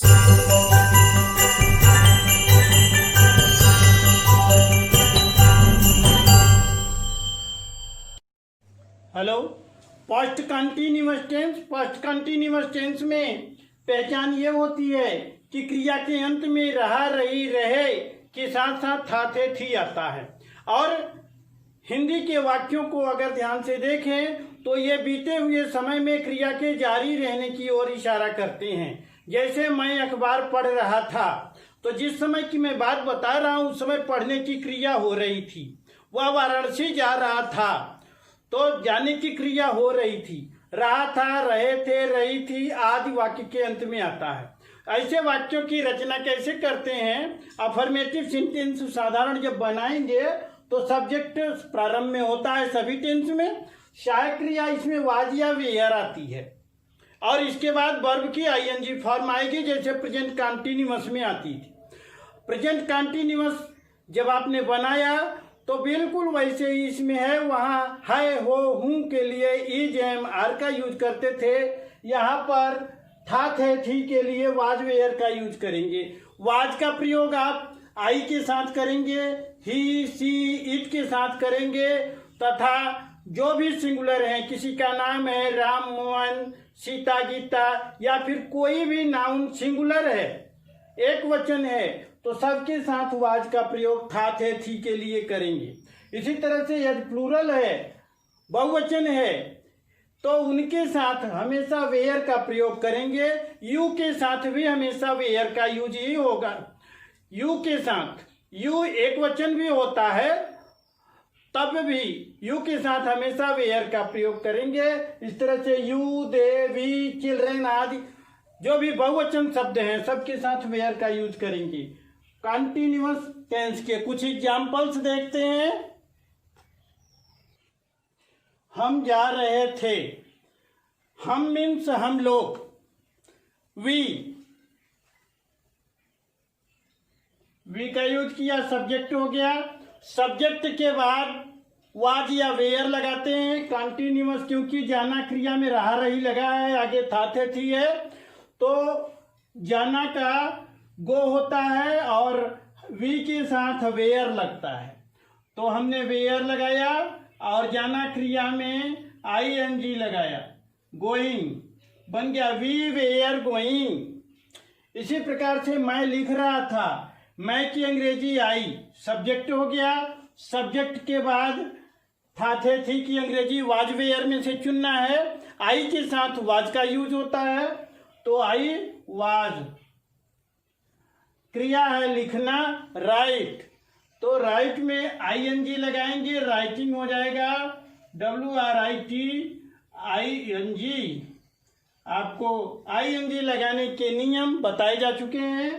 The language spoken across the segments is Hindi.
हेलो। पास्ट कंटीन्यूअस टेंस में पहचान ये होती है कि क्रिया के अंत में रहा, रही, रहे के साथ साथ था, थे, थी आता है। और हिंदी के वाक्यों को अगर ध्यान से देखें तो ये बीते हुए समय में क्रिया के जारी रहने की ओर इशारा करते हैं। जैसे मैं अखबार पढ़ रहा था, तो जिस समय की मैं बात बता रहा हूँ उस समय पढ़ने की क्रिया हो रही थी। वह वाराणसी जा रहा था तो जाने की क्रिया हो रही थी। रहा था, रहे थे, रही थी आदि वाक्य के अंत में आता है। ऐसे वाक्यों की रचना कैसे करते हैं? अफर्मेटिव सेंटेंस साधारण जब बनाएंगे तो सब्जेक्ट प्रारंभ में होता है सभी टेंस में, सहायक क्रिया इसमें वाज या वेयर आती है और इसके बाद वर्ब की आईएनजी फॉर्म आएगी जैसे प्रेजेंट कंटीन्यूअस में आती थी। प्रेजेंट कंटीन्यूअस जब आपने बनाया तो बिल्कुल वैसे ही इसमें है। वहाँ है, हो, हूँ के लिए इज, एम, आर का यूज करते थे। यहाँ पर था, थे, थी के लिए वाज वेयर का यूज करेंगे। वाज का प्रयोग आप आई के साथ करेंगे, ही, सी, इट के साथ करेंगे तथा जो भी सिंगुलर है, किसी का नाम है राम, मोहन, सीता, गीता या फिर कोई भी नाउन सिंगुलर है, एक वचन है, तो सबके साथ वाज का प्रयोग था, थे, थी के लिए करेंगे। इसी तरह से यदि प्लूरल है, बहुवचन है, तो उनके साथ हमेशा वेयर का प्रयोग करेंगे। यू के साथ भी हमेशा वेयर का यूज ही होगा। यू के साथ, यू एक वचन भी होता है तब भी यू के साथ हमेशा वेयर का प्रयोग करेंगे। इस तरह से यू, दे, वी, चिल्ड्रेन आदि जो भी बहुवचन शब्द हैं सबके साथ वेयर का यूज करेंगे। कंटीन्यूअस टेंस के कुछ एग्जाम्पल्स देखते हैं। हम जा रहे थे, हम मीन्स हम लोग। वी का यूज किया, सब्जेक्ट हो गया। सब्जेक्ट के बाद वाज या वेयर लगाते हैं। कंटीन्यूअस क्योंकि जाना क्रिया में रहा, रही लगा है, आगे था, थे, थी है, तो जाना का गो होता है और वी के साथ वेयर लगता है। तो हमने वेयर लगाया और जाना क्रिया में आईएनजी लगाया, गोइंग बन गया वी वेयर गोइंग। इसी प्रकार से मैं लिख रहा था, मैं की अंग्रेजी आई, सब्जेक्ट हो गया। सब्जेक्ट के बाद था, थे, थी की अंग्रेजी वाज वेयर में से चुनना है। आई के साथ वाज का यूज होता है तो आई वाज। क्रिया है लिखना, राइट, तो राइट में आईएनजी लगाएंगे, राइटिंग हो जाएगा WRITING। आपको आईएनजी लगाने के नियम बताए जा चुके हैं।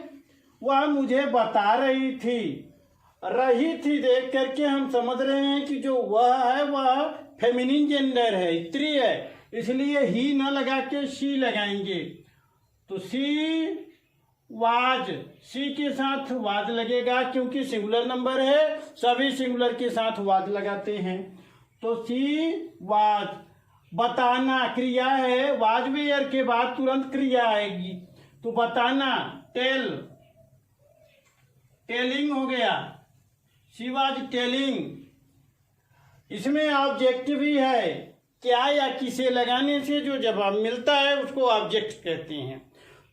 वह मुझे बता रही थी देख करके हम समझ रहे हैं कि जो वह है वह फेमिनिन जेंडर है, स्त्री है, इसलिए ही न लगा के शी लगाएंगे। तो सी वाज, सी के साथ वाज लगेगा क्योंकि सिंगुलर नंबर है, सभी सिंगुलर के साथ वाज लगाते हैं। तो सी वाज। बताना क्रिया है, वाज वेयर के बाद तुरंत क्रिया आएगी तो बताना, टेल, टेलिंग हो गया, शी वाज टेलिंग। इसमें ऑब्जेक्ट भी है, क्या या किसे लगाने से जो जवाब मिलता है उसको ऑब्जेक्ट कहते हैं।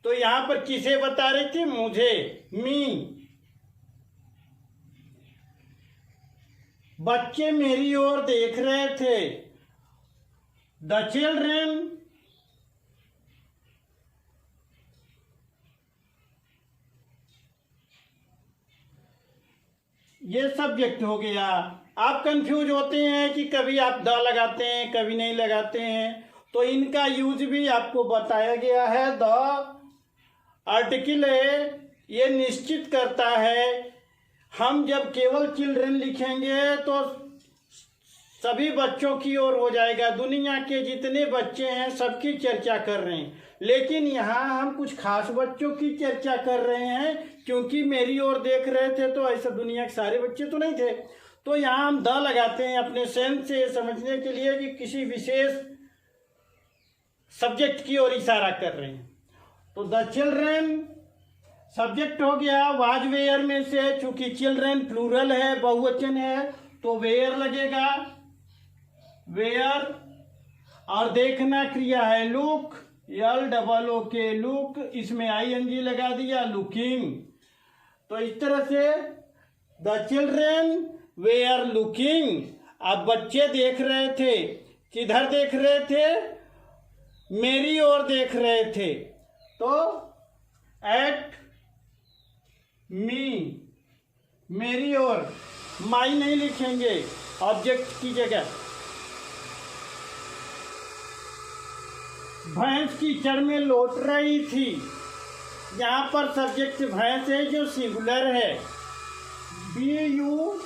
तो यहां पर किसे बता रहे थे? मुझे, मी। बच्चे मेरी ओर देख रहे थे, द चिल्ड्रेन। ये सब्जेक्ट हो गया। आप कंफ्यूज होते हैं कि कभी आप द लगाते हैं कभी नहीं लगाते हैं, तो इनका यूज भी आपको बताया गया है। द आर्टिकल है, ये निश्चित करता है। हम जब केवल चिल्ड्रन लिखेंगे तो सभी बच्चों की ओर हो जाएगा, दुनिया के जितने बच्चे हैं सबकी चर्चा कर रहे हैं। लेकिन यहाँ हम कुछ खास बच्चों की चर्चा कर रहे हैं क्योंकि मेरी ओर देख रहे थे, तो ऐसा दुनिया के सारे बच्चे तो नहीं थे। तो यहाँ हम द लगाते हैं अपने सेंस से समझने के लिए कि किसी विशेष सब्जेक्ट की ओर इशारा कर रहे हैं। तो द चिल्ड्रेन सब्जेक्ट हो गया वाज वेयर में से, चूंकि चिल्ड्रेन प्लूरल है, बहुवचन है, तो वेयर लगेगा, वेयर। और देखना क्रिया है लुक, LOOK, लुक, इसमें ING लगा दिया, लुकिंग। तो इस तरह से द चिल्ड्रेन वेयर लुकिंग। अब बच्चे देख रहे थे, किधर देख रहे थे? मेरी ओर देख रहे थे, तो एट मी, मेरी ओर, माई नहीं लिखेंगे ऑब्जेक्ट की जगह। भैंस कीचड़ में लौट रही थी, यहाँ पर सब्जेक्ट भैंस है जो सिंगुलर है, BU।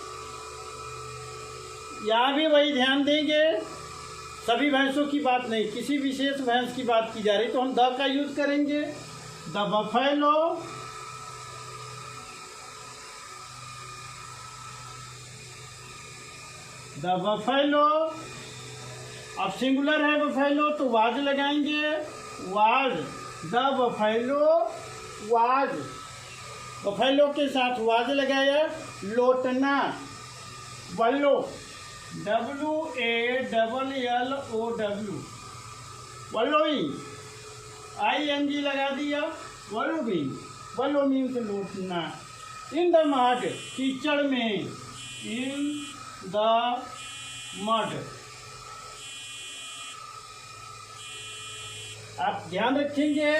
यहाँ भी वही ध्यान देंगे, सभी भैंसों की बात नहीं, किसी विशेष भैंस की बात की जा रही, तो हम द का यूज करेंगे। The buffalo, the buffalo. अब सिंगुलर है बफेलो तो वाज लगाएंगे, was, the buffalo was, buffalo के साथ वाज लगाया। लौटना, वल्लो, WALLOW, वल्लोइंग, ING लगा दिया, वल्लोइंग, वल्लो मीन्स लौटना। इन द मड, कीचड़ में, इन द मड। आप ध्यान रखेंगे,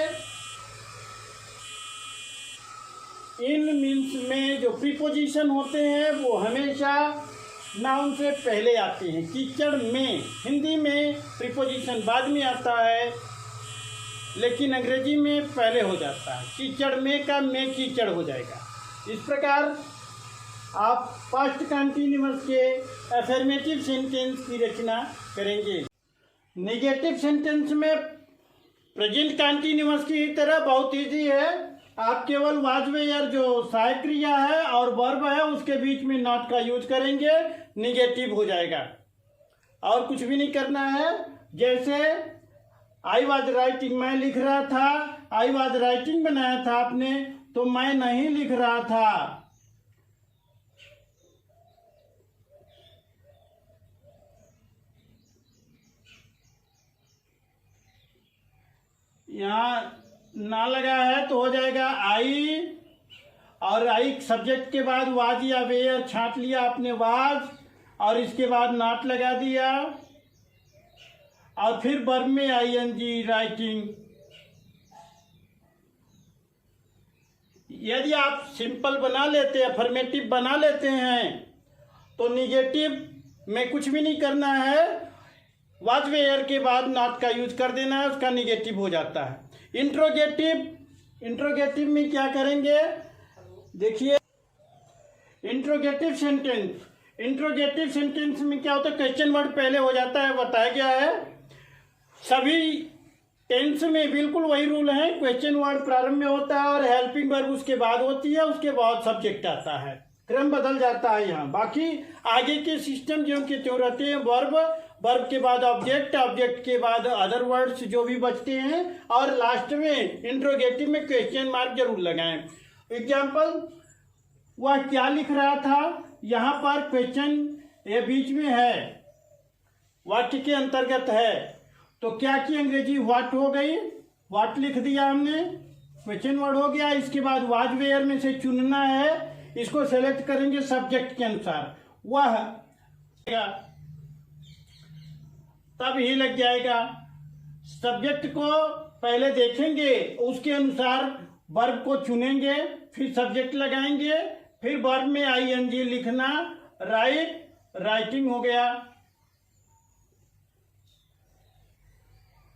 इन मीन्स में जो प्रीपोजिशन होते हैं वो हमेशा नाउन से पहले आते हैं। कीचड़ में, हिंदी में प्रीपोजिशन बाद में आता है, लेकिन अंग्रेजी में पहले हो जाता है। कीचड़ में का में कीचड़ हो जाएगा। इस प्रकार आप पास्ट कंटिन्यूअस के अफर्मेटिव सेंटेंस की रचना करेंगे। नेगेटिव सेंटेंस में प्रेजेंट कंटिन्यूअस की तरह बहुत इजी है। आप केवल वाज वेयर जो सहायक क्रिया है और वर्ब है उसके बीच में नॉट का यूज करेंगे, निगेटिव हो जाएगा। और कुछ भी नहीं करना है। जैसे आई वाज राइटिंग, मैं लिख रहा था, आई वाज राइटिंग बनाया था आपने, तो मैं नहीं लिख रहा था। यहाँ ना लगा है तो हो जाएगा आई, और आई सब्जेक्ट के बाद वाज या वेयर छांट लिया आपने वाज, और इसके बाद नॉट लगा दिया, और फिर वर्ब में ING, राइटिंग। यदि आप सिंपल बना लेते हैं, अफर्मेटिव बना लेते हैं, तो निगेटिव में कुछ भी नहीं करना है, वाज वेयर के बाद नॉट का यूज कर देना है, उसका निगेटिव हो जाता है। इंट्रोगेटिव, इंट्रोगेटिव में क्या करेंगे? देखिए, इंट्रोगेटिव सेंटेंस, इंट्रोगेटिव सेंटेंस में क्या होता है? क्वेश्चन वर्ड पहले हो जाता है, बताया गया है। सभी टेंस में बिल्कुल वही रूल है, क्वेश्चन वर्ड प्रारंभ में होता है और हेल्पिंग वर्ब उसके बाद होती है, उसके बाद सब्जेक्ट आता है, क्रम बदल जाता है यहाँ। बाकी आगे के सिस्टम जो के त्यों रहते हैं, वर्ब, वर्ब के बाद ऑब्जेक्ट, ऑब्जेक्ट के बाद अदर वर्ड्स जो भी बचते हैं, और लास्ट में इंट्रोगेटिव में क्वेश्चन मार्क जरूर लगाएं। एग्जाम्पल, वह क्या लिख रहा था, यहाँ पर क्वेश्चन ये बीच में है, वाक्य के अंतर्गत है, तो क्या की अंग्रेजी व्हाट हो गई, व्हाट लिख दिया हमने, क्वेश्चन वर्ड हो गया। इसके बाद वाज वेयर में से चुनना है, इसको सेलेक्ट करेंगे सब्जेक्ट के अनुसार, वह तब ही लग जाएगा। सब्जेक्ट को पहले देखेंगे, उसके अनुसार वर्ब को चुनेंगे, फिर सब्जेक्ट लगाएंगे, फिर वर्ब में ING लिखना, राइट, राइटिंग हो गया।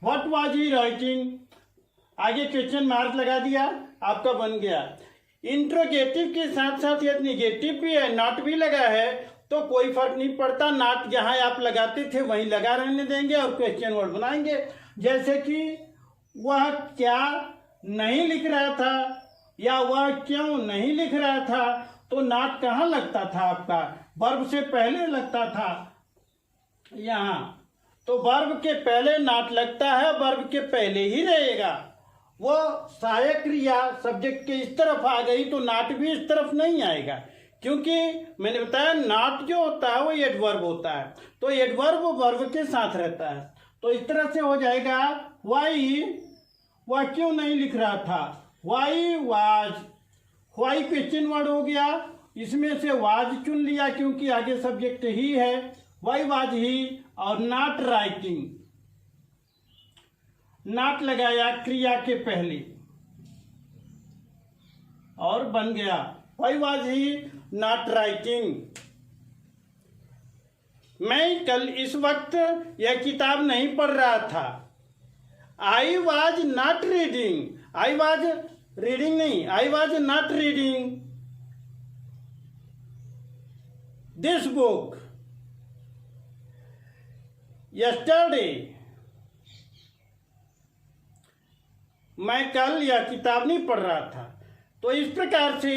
व्हाट वाज ही राइटिंग, आगे क्वेश्चन मार्क लगा दिया, आपका बन गया। इंट्रोगेटिव के साथ साथ यदि निगेटिव भी है, नॉट भी लगा है, तो कोई फर्क नहीं पड़ता, नॉट जहां आप लगाते थे वहीं लगा रहने देंगे और क्वेश्चन वर्ड बनाएंगे। जैसे कि वह क्या नहीं लिख रहा था या वह क्यों नहीं लिख रहा था, तो नॉट कहाँ लगता था आपका, वर्ब से पहले लगता था यहाँ, तो वर्ब के पहले नॉट लगता है, वर्ब के पहले ही रहेगा। वो सहायक क्रिया सब्जेक्ट के इस तरफ आ गई तो नॉट भी इस तरफ नहीं आएगा, क्योंकि मैंने बताया नॉट जो होता है वो एडवर्ब होता है, तो एडवर्ब वर्ब के साथ रहता है। तो इस तरह से हो जाएगा वाई, वह क्यों नहीं लिख रहा था, why was, why question word हो गया, इसमें से वाज चुन लिया क्योंकि आगे सब्जेक्ट ही है, वाई वाज ही, और नॉट राइटिंग, नॉट लगाया क्रिया के पहले और बन गया why was he not writing. मैं कल इस वक्त यह किताब नहीं पढ़ रहा था। I was not reading, I was reading नहीं, I was not reading this book yesterday, मैं कल यह किताब नहीं पढ़ रहा था। तो इस प्रकार से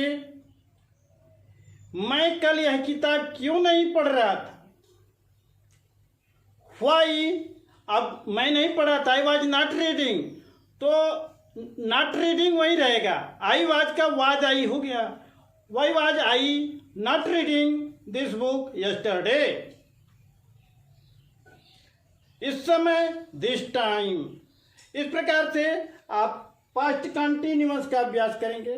मैं कल यह किताब क्यों नहीं पढ़ रहा था, वाई, अब मैं नहीं पढ़ा था, आई वाज नॉट रीडिंग, तो नॉट रीडिंग वही रहेगा, आई वाज का वाज आई हो गया, why was I not reading this book yesterday, इस समय, दिस टाइम। इस प्रकार से आप पास्ट कंटिन्यूअस का अभ्यास करेंगे।